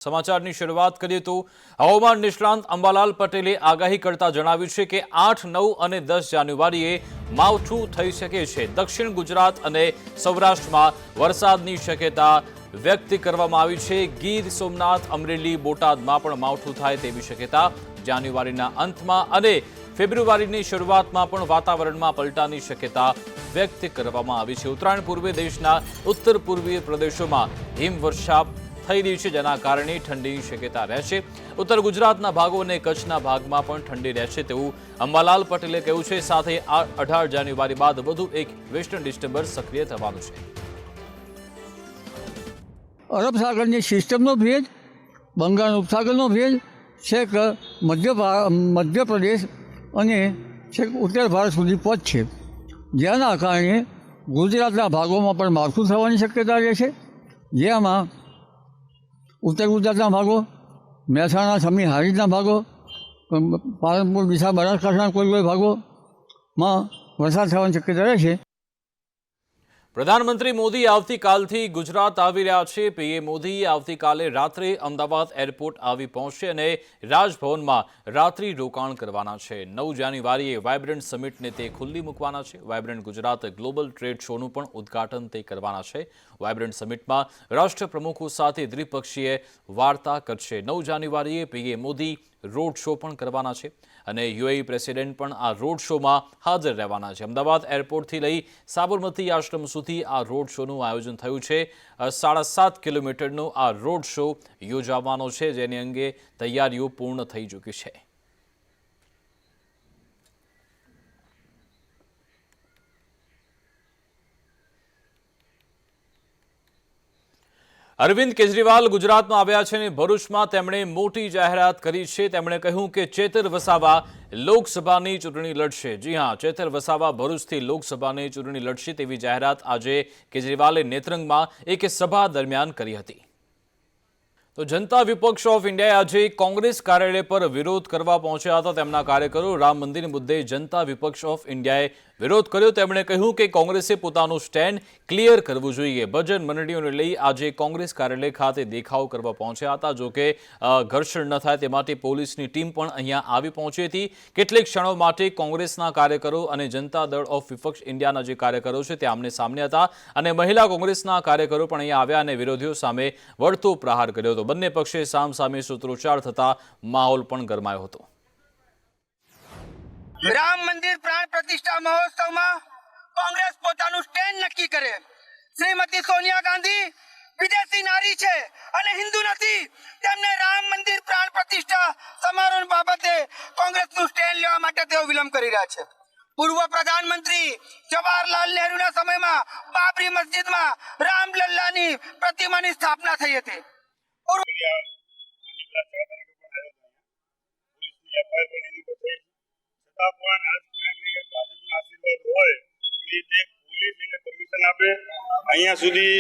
સમાચારની શરૂઆત કરીએ તો હવામાન નિષ્ણાંત અંબાલાલ પટેલે આગાહી કરતા જણાવ્યું છે કે 8, 9 અને 10 જાન્યુઆરીએ માવઠું થઈ શકે છે। દક્ષિણ ગુજરાત અને સૌરાષ્ટ્રમાં વરસાદની શક્યતા વ્યક્ત કરવામાં આવી છે। ગીર સોમનાથ, અમરેલી, બોટાદમાં પણ માવઠું થાય તેવી શક્યતા જાન્યુઆરીના અંતમાં અને ફેબ્રુઆરીની શરૂઆતમાં પણ વાતાવરણમાં પલટાની શક્યતા વ્યક્ત કરવામાં આવી છે। ઉત્તરાયણ પૂર્વે દેશના ઉત્તર પૂર્વીય પ્રદેશોમાં હિમવર્ષા થઈ રહી છે, જેના કારણે ઠંડીની શક્યતા રહેશે। ઉત્તર ગુજરાતના ભાગો અને કચ્છના ભાગમાં પણ ઠંડી રહેશે તેવું અંબાલાલ પટેલે કહ્યું છે। સાથે 18 જાન્યુઆરી બાદ વધુ એક વેસ્ટર્ન ડિસ્ટર્બન્સ સક્રિય થવાનું છે। અરબ સાગરની સિસ્ટમનો ભેજ, બંગાળ ઉપસાગરનો ભેજ છેક મધ્યપ્રદેશ અને છેક ઉત્તર ભારત સુધી પહોંચશે, જેના કારણે ગુજરાતના ભાગોમાં પણ માવઠું થવાની શક્યતા રહેશે। જેમાં ઉત્તર ગુજરાતના ભાગો, મહેસાણા, સમી, હારીજના ભાગો, પાલનપુર, ડીસા, બનાસકાંઠાના કોઈ ભાગોમાં વરસાદ થવાની શક્યતા રહેશે। પ્રધાનમંત્રી મોદી આવતીકાલથી ગુજરાત આવી રહ્યા છે। પીએમ મોદી આવતીકાલે રાત્રે અમદાવાદ એરપોર્ટ આવી પહોંચશે અને રાજભવનમાં રાત્રિ રોકાણ કરવાના છે। 9 જાન્યુઆરીએ વાયબ્રન્ટ સમિટને તે ખુલ્લી મૂકવાના છે। વાયબ્રન્ટ ગુજરાત ગ્લોબલ ટ્રેડ શોનું પણ ઉદ્ઘાટન તે કરવાના છે। વાયબ્રન્ટ સમિટમાં રાષ્ટ્રપ્રમુખો સાથે દ્વિપક્ષીય વાર્તા કરશે। 9 જાન્યુઆરીએ પીએમ મોદી રોડ શો પણ કરવાના છે અને યુએઈ પ્રેસિડેન્ટ પણ આ રોડ શોમાં હાજર રહેવાના છે। અમદાવાદ એરપોર્ટથી લઈ સાબરમતી આશ્રમ સુધી આ રોડ શોનું આયોજન થયું છે। 7.5 કિલોમીટરનો આ રોડ શો યોજાવાનો છે, જેની અંગે તૈયારીઓ પૂર્ણ થઈ ચૂકી છે। અરવિંદ કેજરીવાલ ગુજરાતમાં આવ્યા છે અને ભરૂચમાં તેમણે મોટી જાહેરાત કરી છે। તેમણે કહ્યું કે ચેતર વસાવા લોકસભાની ચૂંટણી લડશે। જી હા, ચેતર વસાવા ભરૂચથી લોકસભાની ચૂંટણી લડશે તેવી જાહેરાત આજે કેજરીવાલે નેત્રંગમાં એક સભા દરમિયાન કરી હતી। તો જનતા વિપક્ષ ઓફ ઇન્ડિયાએ આજે કોંગ્રેસ કાર્યાલય પર વિરોધ કરવા પહોંચ્યા હતા તેમના કાર્યકરો। રામ મંદિર મુદ્દે જનતા વિપક્ષ ઓફ ઇન્ડિયાએ વિરોધ કર્યો। તેમણે કહ્યું કે કોંગ્રેસે પોતાનું સ્ટેન્ડ ક્લિયર કરવું જોઈએ। ભજન મંડળીઓને લઈ આજે કોંગ્રેસ કાર્યાલય ખાતે દેખાવ કરવા પહોંચ્યા હતા। જોકે ઘર્ષણ ન થાય તે માટે પોલીસની ટીમ પણ અહીંયા આવી પહોંચી હતી। કેટલીક ક્ષણો માટે કોંગ્રેસના કાર્યકરો અને જનતા દળ ઓફ વિપક્ષ ઇન્ડિયાના જે કાર્યકરો છે તે આમને સામને હતા અને મહિલા કોંગ્રેસના કાર્યકરો પણ અહીંયા આવ્યા અને વિરોધીઓ સામે વળતો પ્રહાર કર્યો હતો। બંને પક્ષે સામસામે સૂત્રોચ્ચાર થતા માહોલ પણ ગરમાયો હતો। રામ મંદિર પ્રાણ પ્રતિષ્ઠા મહોત્સવમાં કોંગ્રેસ પોતાનું સ્ટેન્ડ નક્કી કરે। શ્રીમતી સોનિયા ગાંધી વિદેશી નારી છે અને હિન્દુ નથી, તેમને રામ મંદિર પ્રાણ પ્રતિષ્ઠા સમારોહ બાબતે કોંગ્રેસનું સ્ટેન્ડ લેવા માટે તેઓ વિલંબ કરી રહ્યા છે। પૂર્વ પ્રધાનમંત્રી જવાહરલાલ નહેરુના સમયમાં બાબરી મસ્જિદમાં રામલલ્લાની પ્રતિમાની સ્થાપના થઈ હતી। અહીંયા સુધી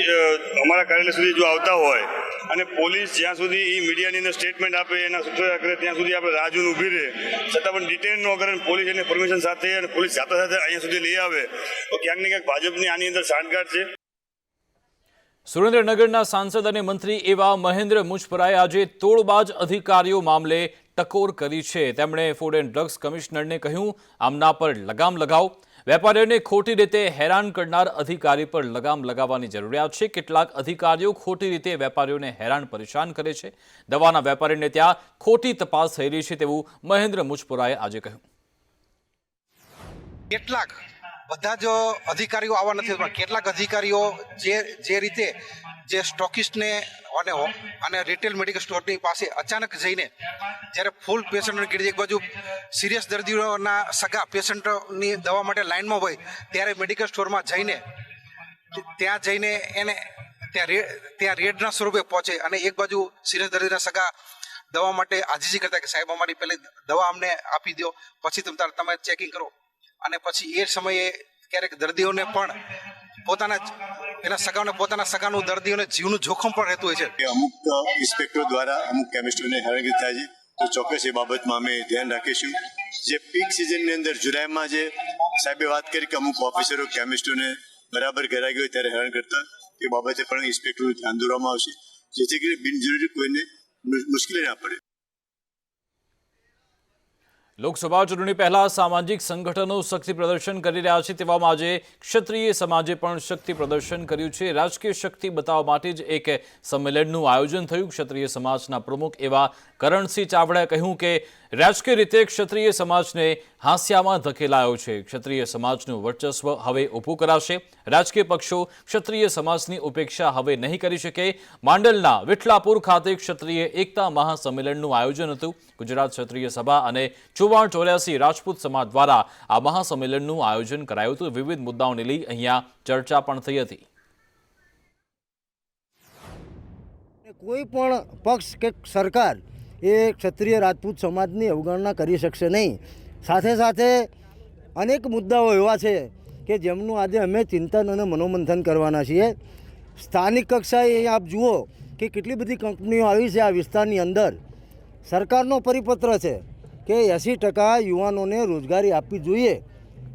અમારા કાર્યાલય સુધી જો આવતા હોય અને પોલીસ જ્યાં સુધી એ મીડિયાની અંદર સ્ટેટમેન્ટ આપે, એના સૂચના કરે ત્યાં સુધી આપણે રાહ જોઈને ઊભી રહે, છતાં પણ ડિટેન ન કરે, પોલીસ એને પરમિશન સાથે અને પોલીસ સાથે સાથે અહીંયા સુધી લઈ આવે તો ક્યાંક ને ક્યાંક ભાજપની આની અંદર સાંઠગાંઠ છે। સુરેન્દ્રનગરના સાંસદ અને મંત્રી એવા મહેન્દ્ર મુજપરાએ આજે તોડબાજ અધિકારીઓ મામલે ટકોર કરી છે। તેમણે ફૂડ એન્ડ ડ્રગ્સ કમિશનરને કહ્યું, આમના પર લગામ લગાવો। વેપારીઓને ખોટી રીતે હેરાન કરનાર અધિકારી પર લગામ લગાવવાની જરૂરિયાત છે। કેટલાક અધિકારીઓ ખોટી રીતે વેપારીઓને હેરાન પરેશાન કરે છે। દવાના વેપારીને ત્યાં ખોટી તપાસ થઈ રહી છે તેવું મહેન્દ્ર મુજપરાએ આજે કહ્યું। કેટલાક બધા જ અધિકારીઓ આવા નથી, પણ કેટલાક અધિકારીઓ જે રીતે જે સ્ટોકિસ્ટને અને રિટેલ મેડિકલ સ્ટોરની પાસે અચાનક જઈને જ્યારે ફૂલ પેશન્ટોને કીધી, એક બાજુ સિરિયસ દર્દીઓના સગા પેશન્ટોની દવા માટે લાઇનમાં હોય ત્યારે મેડિકલ સ્ટોરમાં જઈને એને ત્યાં રેડના સ્વરૂપે પહોંચે અને એક બાજુ સિરિયસ દર્દીના સગા દવા માટે આજીજી કરતા કે સાહેબ અમારી પહેલી દવા અમને આપી દો, પછી તમે ચેકિંગ કરો। અને પછી એ સમયે ક્યારેક દર્દીઓને પણ પોતાના સગાનું દર્દીઓને જીવનું જોખમ પણ રહેતું હોય છે। અમુક ઇન્સ્પેક્ટરો દ્વારા અમુક કેમિસ્ટોને હેરાનગતિ થાય છે, તો ચોક્કસ એ બાબતમાં અમે ધ્યાન રાખીશું। જે પીક સિઝનની અંદર જુલાઈમાં જે સાહેબે વાત કરી કે અમુક ઓફિસરો કેમિસ્ટોને બરાબર ઘેરાઈ ગયો ત્યારે હેરાન કરતા, એ બાબતે પણ ઇન્સ્પેક્ટરનું ધ્યાન દોરવામાં આવશે, જેથી કરીને બિનજરૂરી કોઈને મુશ્કેલી ના પડે. લોકસભા ચૂંટણી પહેલા સામાજિક સંગઠનો શક્તિ પ્રદર્શન કરી રહ્યા છે, તેવામાં આજે ક્ષત્રિય સમાજે પણ શક્તિ પ્રદર્શન કર્યું છે. રાજકીય શક્તિ બતાવવા માટે જ એક સંમેલનનું આયોજન થયું. ક્ષત્રિય સમાજના પ્રમુખ એવા કરણસિંહ ચાવડાએ કહ્યું કે રાજકીય રીતે ક્ષત્રિય સમાજને હાંસિયામાં ધકેલાયો છે. ક્ષત્રિય સમાજનું વર્ચસ્વ હવે ઊભું કરાશે. રાજકીય પક્ષો ક્ષત્રિય સમાજની ઉપેક્ષા હવે નહીં કરી શકે. માંડલના વિઠલાપુર ખાતે ક્ષત્રિય એકતા મહાસંમેલનનું આયોજન હતું. ગુજરાત ક્ષત્રિય સભા અને 4484 રાજપૂત સમાજ દ્વારા આ મહાસંમેલનનું આયોજન કરાયું હતું. વિવિધ મુદ્દાઓને લઈ અહીંયા ચર્ચા પણ થઈ હતી. કોઈ પણ પક્ષ કે સરકાર એ ક્ષત્રિય રાજપૂત સમાજની અવગણના કરી શકશે નહીં. સાથે સાથે અનેક મુદ્દાઓ એવા છે કે જેમનું આજે અમે ચિંતન અને મનોમંથન કરવાના છીએ. સ્થાનિક કક્ષાએ આપ જુઓ કે કેટલી બધી કંપનીઓ આવી છે આ વિસ્તારની અંદર. સરકારનો પરિપત્ર છે કે 80% યુવાનોને રોજગારી આપવી જોઈએ,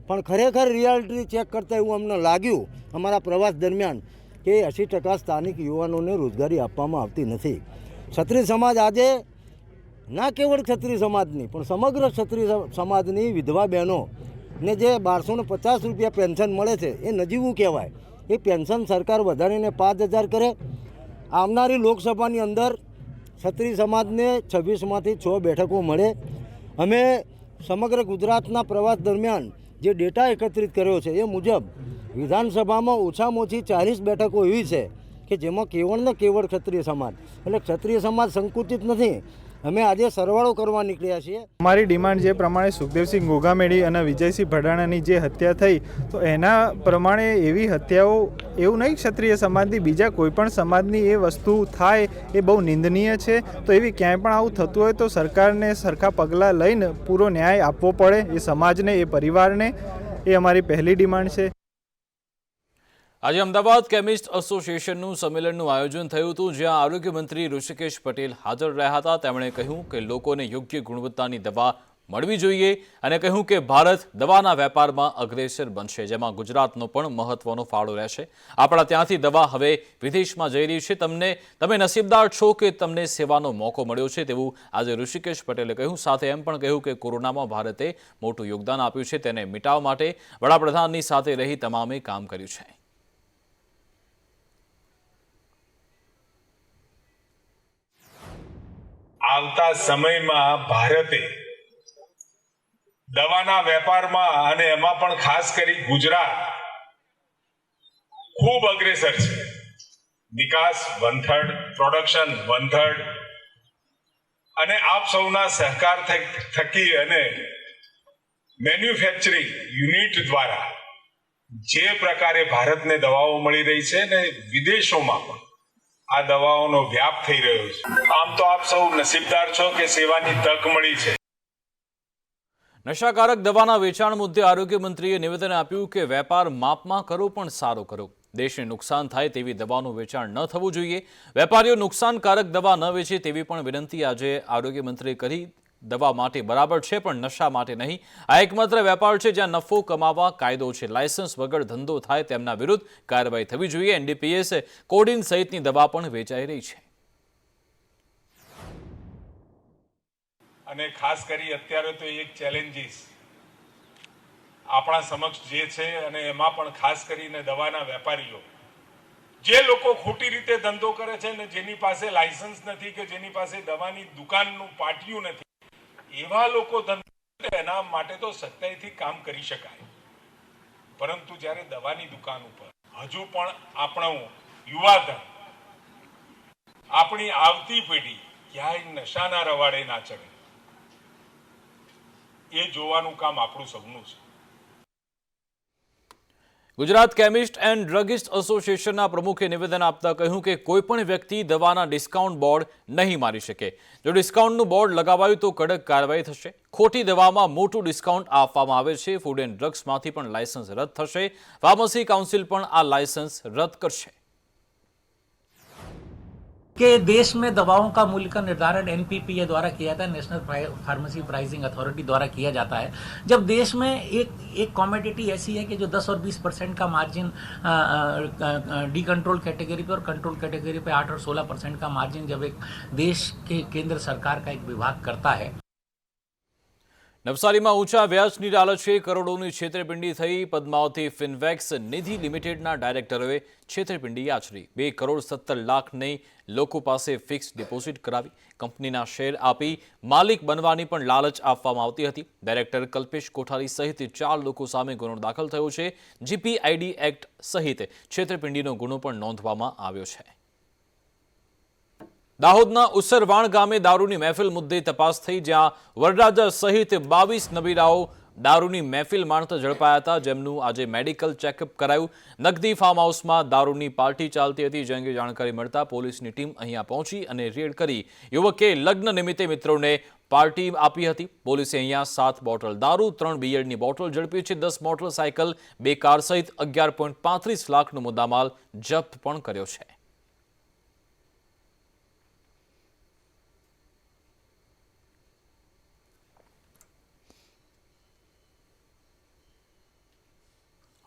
પણ ખરેખર રિયાલિટી ચેક કરતાં એવું અમને લાગ્યું અમારા પ્રવાસ દરમિયાન કે 80% સ્થાનિક યુવાનોને રોજગારી આપવામાં આવતી નથી. ક્ષત્રિય સમાજ આજે ના કેવળ ક્ષત્રિય સમાજની પણ સમગ્ર ક્ષત્રિય સમાજની વિધવા બહેનોને જે 1250 રૂપિયા પેન્શન મળે છે એ નજીવું કહેવાય. એ પેન્શન સરકાર વધારીને 5000 કરે. આવનારી લોકસભાની અંદર ક્ષત્રિય સમાજને 26માંથી 6 બેઠકો મળે. અમે સમગ્ર ગુજરાતના પ્રવાસ દરમિયાન જે ડેટા એકત્રિત કર્યો છે એ મુજબ વિધાનસભામાં ઓછામાં ઓછી 40 બેઠકો એવી છે કે જેમાં કેવળ ને કેવળ ક્ષત્રિય સમાજ, એટલે ક્ષત્રિય સમાજ સંકુચિત નથી. અમે આજે સરવાળો કરવા નીકળ્યા છીએ. અમારી ડિમાન્ડ જે પ્રમાણે સુખદેવસિંહ ગોગામેડી અને વિજયસિંહ ભડાણાની જે હત્યા થઈ, તો એના પ્રમાણે એવી હત્યાઓ એવું નહીં ક્ષત્રિય સમાજની, બીજા કોઈ પણ સમાજની એ વસ્તુ થાય એ બહુ નિંદનીય છે. તો એવી ક્યાંય પણ આવું થતું હોય તો સરકારને સરખા પગલાં લઈને પૂરો ન્યાય આપવો પડે એ સમાજને, એ પરિવારને. એ અમારી પહેલી ડિમાન્ડ છે. આજે અમદાવાદ કેમિસ્ટ એસોસિએશનનું સંમેલનનું આયોજન થયું હતું, જ્યાં આરોગ્ય મંત્રી ઋષિકેશ પટેલ હાજર રહ્યા હતા. તેમણે કહ્યું કે લોકોને યોગ્ય ગુણવત્તાની દવા મળવી જોઈએ અને કહ્યું કે ભારત દવાના વેપારમાં અગ્રેસર બનશે, જેમાં ગુજરાતનો પણ મહત્વનો ફાળો રહેશે. આપણા ત્યાંથી દવા હવે વિદેશમાં જઈ રહી છે. તમે નસીબદાર છો કે તમને સેવાનો મોકો મળ્યો છે, તેવું આજે ઋષિકેશ પટેલે કહ્યું. સાથે એમ પણ કહ્યું કે કોરોનામાં ભારતે મોટું યોગદાન આપ્યું છે, તેને મિટાવવા માટે વડાપ્રધાનની સાથે રહી તમામે કામ કર્યું છે. આવતા સમયમાં ભારતે દવાના વેપારમાં અને એમાં પણ ખાસ કરી ગુજરાત ખૂબ અગ્રેસર છે. વિકાસ 1/3, પ્રોડક્શન 1/3, અને આપ સૌના સહકાર થકી અને મેન્યુફેક્ચરિંગ યુનિટ દ્વારા જે પ્રકારે ભારતને દવાઓ મળી રહી છે ને વિદેશોમાં પણ આ દવાઓનો વ્યાપ થઈ રહ્યો છે. આમ તો આપ સૌ નસીબદાર છો કે સેવાની તક મળી છે. નશાકારક દવાના વેચાણ મુદ્દે આરોગ્ય મંત્રીએ નિવેદન આપ્યું કે વેપાર માપમાં કરો પણ સારો કરો. દેશને નુકસાન થાય તેવી દવાનું વેચાણ ન થવું જોઈએ. વેપારીઓ નુકસાનકારક દવા ન વેચે તેવી પણ વિનંતી આજે આરોગ્ય મંત્રીએ કરી. દવા માટે બરાબર છે પણ નશા માટે નહીં. આ એકમાત્ર વેપાર છે જ્યાં નફો કમાવા કાયદો છે. લાયસન્સ વગર ધંધો થાય તેમના વિરુદ્ધ કાર્યવાહી થવી જોઈએ. એનડીપીએસ, કોડીન સહિતની દવા પણ વેચાઈ રહી છે. અને ખાસ કરી અત્યારે તો એક ચેલેન્જીસ આપણા સમક્ષ જે છે, અને એમાં પણ ખાસ કરીને દવાના વેપારીઓ, જે લોકો ખોટી રીતે ધંધો કરે છે ને જેની પાસે લાયસન્સ નથી કે જેની પાસે દવાની દુકાનનું પાટિયું નથી, એવા લોકો ધંધો, એના માટે તો સખ્તાઈથી કામ કરી શકાય. પરંતુ જ્યારે દવાની દુકાન ઉપર હજુ પણ આપણું યુવાધન, આપણી આવતી પેઢી ક્યાંય નશાના રવાડે ના ચડે, એ જોવાનું કામ આપણું સૌનું છે. ગુજરાત કેમિસ્ટ એન્ડ ડ્રગિસ્ટ એસોસિએશનના પ્રમુખે નિવેદન આપતા કહ્યું કે કોઈપણ વ્યક્તિ દવાના ડિસ્કાઉન્ટ બોર્ડ નહીં મારી શકે. જો ડિસ્કાઉન્ટનું બોર્ડ લગાવાયું તો કડક કાર્યવાહી થશે. ખોટી દવામાં મોટું ડિસ્કાઉન્ટ આપવામાં આવે છે. ફૂડ એન્ડ ડ્રગ્સમાંથી પણ લાયસન્સ રદ થશે. ફાર્મસી કાઉન્સિલ પણ આ લાયસન્સ રદ કરશે. कि देश में दवाओं का मूल्य का निर्धारण एनपीपीए द्वारा किया जाता है, नेशनल फार्मेसी प्राइसिंग अथॉरिटी द्वारा किया जाता है। जब देश में एक कॉमोडिटी ऐसी है कि जो 10 और 20% का मार्जिन डी कंट्रोल कैटेगरी पे और कंट्रोल कैटेगरी पे 8 और 16% का मार्जिन जब एक देश के केंद्र सरकार का एक विभाग करता है। નવસારીમાં ઊંચા વ્યાજની લાલચે કરોડોની છેતરપિંડી થઈ। પદ્માવતી ફિનવેક્સ નિધિ લિમિટેડના ડાયરેક્ટરોએ છેતરપિંડી આચરી। 2,70,00,000ની લોકો પાસે ફિક્સ ડિપોઝિટ કરાવી કંપનીના શેર આપી માલિક બનવાની પણ લાલચ આપવામાં આવતી હતી। ડાયરેક્ટર કલ્પેશ કોઠારી સહિત 4 લોકો સામે ગુનો દાખલ થયો છે। જીપીઆઈડી એક્ટ સહિત છેતરપિંડીનો ગુનો પણ નોંધવામાં આવ્યો છે। દાહોદના ઉસરવાણ ગામે દારૂની મહેફિલ મુદ્દે તપાસ થઈ, જ્યાં વરરાજા સહિત 22 નબીરાઓ દારૂની મહેફિલ માણતા ઝડપાયા હતા, જેમનું આજે મેડિકલ ચેકઅપ કરાયું। નગદી ફાર્મ હાઉસમાં દારૂની પાર્ટી ચાલતી હતી, જે અંગે જાણકારી મળતા પોલીસની ટીમ અહીંયા પહોંચી અને રેડ કરી યુવકે લગ્ન નિમિત્તે મિત્રોને પાર્ટી આપી હતી। પોલીસે અહીંયા 7 બોટલ દારૂ, 3 બિયરની બોટલ ઝડપી છે। 10 મોટરસાયકલ, 2 કાર સહિત 11.35 લાખનો મુદ્દામાલ જપ્ત પણ કર્યો છે।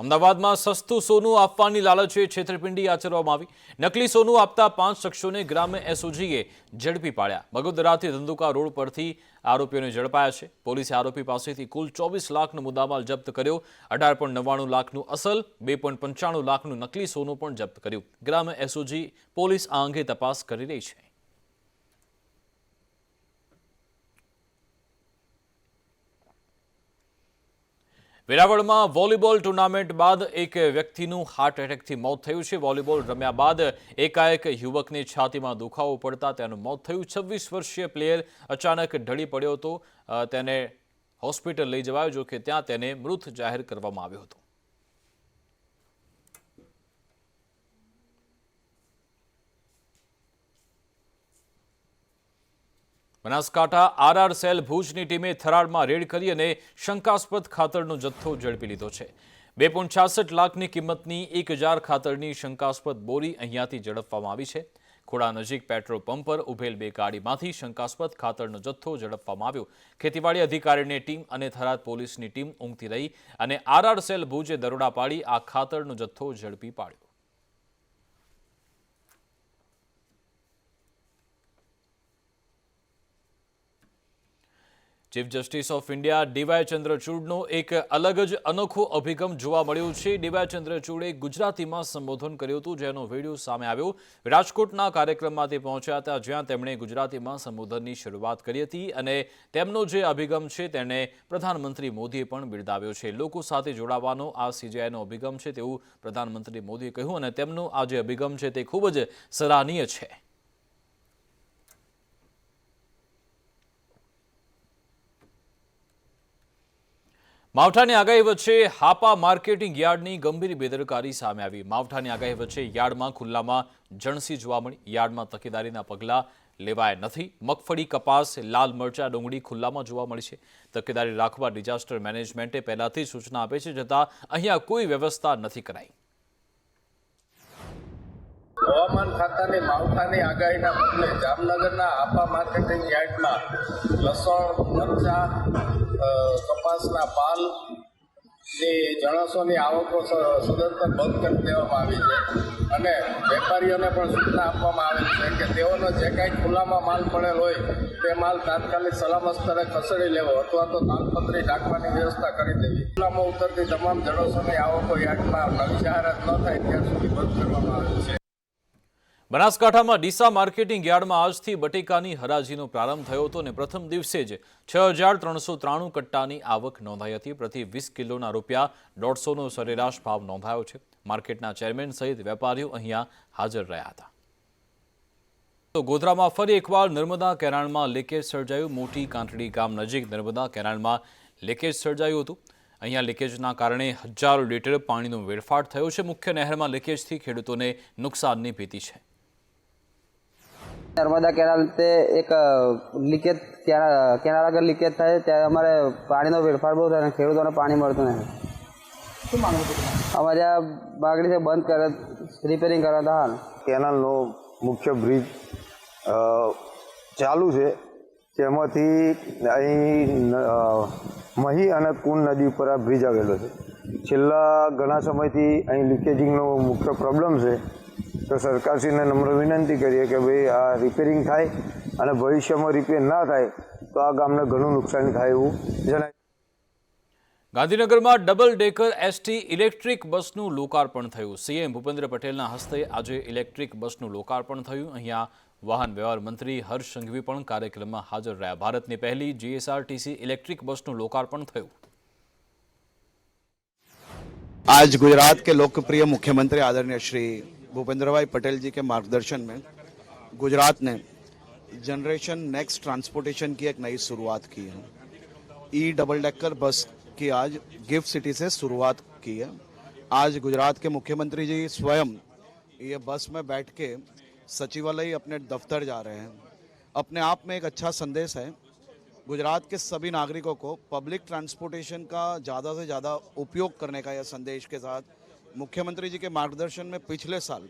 અમદાવાદમાં સસ્તું સોનું આપવાની લાલચે છેતરપિંડી આચરવામાં આવી। નકલી સોનું આપતા 5 શખ્સોને ગ્રામ્ય એસઓજીએ ઝડપી પાડ્યા। બગોદરાથી ધંધુકા રોડ પરથી આરોપીઓને ઝડપાયા છે। પોલીસે આરોપી પાસેથી કુલ 24 લાખનો મુદ્દામાલ જપ્ત કર્યો। 18.99 લાખનું અસલ, 2.95 લાખનું નકલી સોનું પણ જપ્ત કર્યું। ગ્રામ્ય એસઓજી પોલીસ આ અંગે તપાસ કરી રહી છે। વેરાવળમાં વોલીબોલ ટુર્નામેન્ટ બાદ એક વ્યક્તિનું હાર્ટ એટેકથી મોત થયું છે। વોલીબોલ રમ્યા બાદ એકાએક યુવકની છાતીમાં દુખાવો પડતા તેનું મોત થયું। 26 વર્ષીય પ્લેયર અચાનક ઢળી પડ્યો હતો। તેને હોસ્પિટલ લઈ જવાયો, જો કે ત્યાં તેને મૃત જાહેર કરવામાં આવ્યો હતો। બનાસકાંઠા આરઆર સેલ ભુજની ટીમે થરાદમાં રેડ કરી અને શંકાસ્પદ ખાતરનો જથ્થો ઝડપી લીધો છે। 2.66 લાખની કિંમતની 1000 ખાતરની શંકાસ્પદ બોરી અહીંયાથી ઝડપવામાં આવી છે। ખોડા નજીક પેટ્રોલ પંપ પર ઉભેલ 2 ગાડીમાંથી શંકાસ્પદ ખાતરનો જથ્થો ઝડપવામાં આવ્યો। ખેતીવાડી અધિકારીની ટીમ અને થરાદ પોલીસની ટીમ ઊંઘતી રહી અને આરઆર સેલ ભુજે દરોડા પાડી આ ખાતરનો જથ્થો ઝડપી પાડ્યો। Chief justice of India DY ચંદ્રચૂડનો એક અલગ જ અનોખો અભિગમ જોવા મળ્યો છે। ડીવાય ચંદ્રચૂડે ગુજરાતીમાં સંબોધન કર્યું હતું, જેનો વિડીયો સામે આવ્યો। રાજકોટના કાર્યક્રમમાં તે પહોંચ્યા હતા, જ્યાં તેમણે ગુજરાતીમાં સંબોધનની શરૂઆત કરી હતી અને તેમનો જે અભિગમ છે તેને પ્રધાનમંત્રી મોદીએ પણ બિરદાવ્યો છે। લોકો સાથે જોડાવાનો આ સીજીઆઈનો અભિગમ છે તેવું પ્રધાનમંત્રી મોદીએ કહ્યું અને તેમનો આ જે અભિગમ છે તે ખૂબ જ સરાહનીય છે। માવઠાની આગાહી વચ્ચે હાપા માર્કેટિંગ યાર્ડની ગંભીર બેદરકારી સામે આવી। માવઠાની આગાહી વચ્ચે યાર્ડમાં ખુલ્લામાં જણસી જોવા મળી। યાર્ડમાં તકેદારીના પગલાં લેવાયા નથી। મગફળી, કપાસ, લાલ મરચા, ડુંગળી ખુલ્લામાં જોવા મળી છે। તકેદારી રાખવા ડિઝાસ્ટર મેનેજમેન્ટે પહેલાથી સૂચના આપી છે, છતાં અહીંયા કોઈ વ્યવસ્થા નથી કરાઈ। હવામાન ખાતાની માવઠાની આગાહીના પગલે જામનગરના હાપા માર્કેટિંગ યાર્ડમાં લસણ, મરચા, કપાસના પાલની જણસોની આવકો સદંતર બંધ કરી દેવામાં આવી છે અને વેપારીઓને પણ સૂચના આપવામાં આવેલ છે કે તેઓનો જે કાંઈ ખુલ્લામાં માલ પડેલ હોય તે માલ તાત્કાલિક સલામત સ્થળે ખસેડી લેવો અથવા તો તાલપત્રી ઢાંકવાની વ્યવસ્થા કરી દેવી। ખુલ્લામાં ઉતરતી તમામ જણસોની આવકો યાર્ડમાં નવી જાહેરાત ન થાય ત્યાં સુધી બંધ કરવામાં આવેલ છે। બનાસકાંઠામાં ડીસા માર્કેટિંગ યાર્ડમાં આજથી બટેકાની હરાજીનો પ્રારંભ થયો હતો અને પ્રથમ દિવસે જ 6,393 કટ્ટાની આવક નોંધાઈ હતી। પ્રતિ 20 કિલોના ₹150નો સરેરાશ ભાવ નોંધાયો છે। માર્કેટના ચેરમેન સહિત વેપારીઓ અહીંયા હાજર રહ્યા હતા। તો ગોધરામાં ફરી એકવાર નર્મદા કેનાલમાં લીકેજ સર્જાયું। મોટી કાંઠડી ગામ નજીક નર્મદા કેનાલમાં લીકેજ સર્જાયું હતું। અહીંયા લીકેજના કારણે હજારો લીટર પાણીનો વેડફાટ થયો છે। મુખ્ય નહેરમાં લીકેજથી ખેડૂતોને નુકસાનની ભીતિ છે। નર્મદા કેનાલ તે એક લીકેજ કેનાલ આગળ લીકેજ થાય ત્યારે અમારે પાણીનો વેડફાટ બહુ થાય અને ખેડૂતોને પાણી મળતું નથી। અમારે આ બાગડી બંધ કરે રિપેરિંગ કરાતા હાલ કેનાલનો મુખ્ય બ્રિજ ચાલુ છે, તેમાંથી અહીં મહી અને કુન નદી ઉપર આ બ્રિજ આવેલો છે. છેલ્લા ઘણા સમયથી અહીં લીકેજિંગનો મુખ્ય પ્રોબ્લેમ છે. તો સરકારશ્રીને નમ્ર વિનંતી કરીએ કે ભાઈ આ રિપેરિંગ થાય અને ભવિષ્યમાં રિપેર ના થાય તો આ ગામને ઘણું નુકસાન થાય એવું જણાય. ગાંધીનગરમાં ડબલ ડેકર એસટી ઇલેક્ટ્રિક બસનું લોકાર્પણ થયું. સીએમ ભૂપેન્દ્ર પટેલના હસ્તે આજે ઇલેક્ટ્રિક બસનું લોકાર્પણ થયું. અહીંયા વાહન વ્યવહાર મંત્રી હર્ષ સંઘવી પણ કાર્યક્રમમાં હાજર રહ્યા. ભારતની પહેલી જીએસઆરટીસી ઇલેક્ટ્રિક બસનું લોકાર્પણ થયું. आज गुजरात के लोकप्रिय मुख्यमंत्री आदरणीय श्री भूपेंद्र भाई पटेल जी के मार्गदर्शन में गुजरात ने जनरेशन नेक्स्ट ट्रांसपोर्टेशन की एक नई शुरुआत की है. ई डबल डेकर बस की आज गिफ्ट सिटी से शुरुआत की है. आज गुजरात के मुख्यमंत्री जी स्वयं ये बस में बैठ के सचिवालय अपने दफ्तर जा रहे हैं. अपने आप में एक अच्छा संदेश है. गुजरात के सभी नागरिकों को पब्लिक ट्रांसपोर्टेशन का ज़्यादा से ज़्यादा उपयोग करने का यह संदेश के साथ मुख्यमंत्री जी के मार्गदर्शन में पिछले साल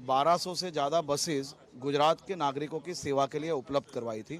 1200 से ज़्यादा बसेस गुजरात के नागरिकों की सेवा के लिए उपलब्ध करवाई थी.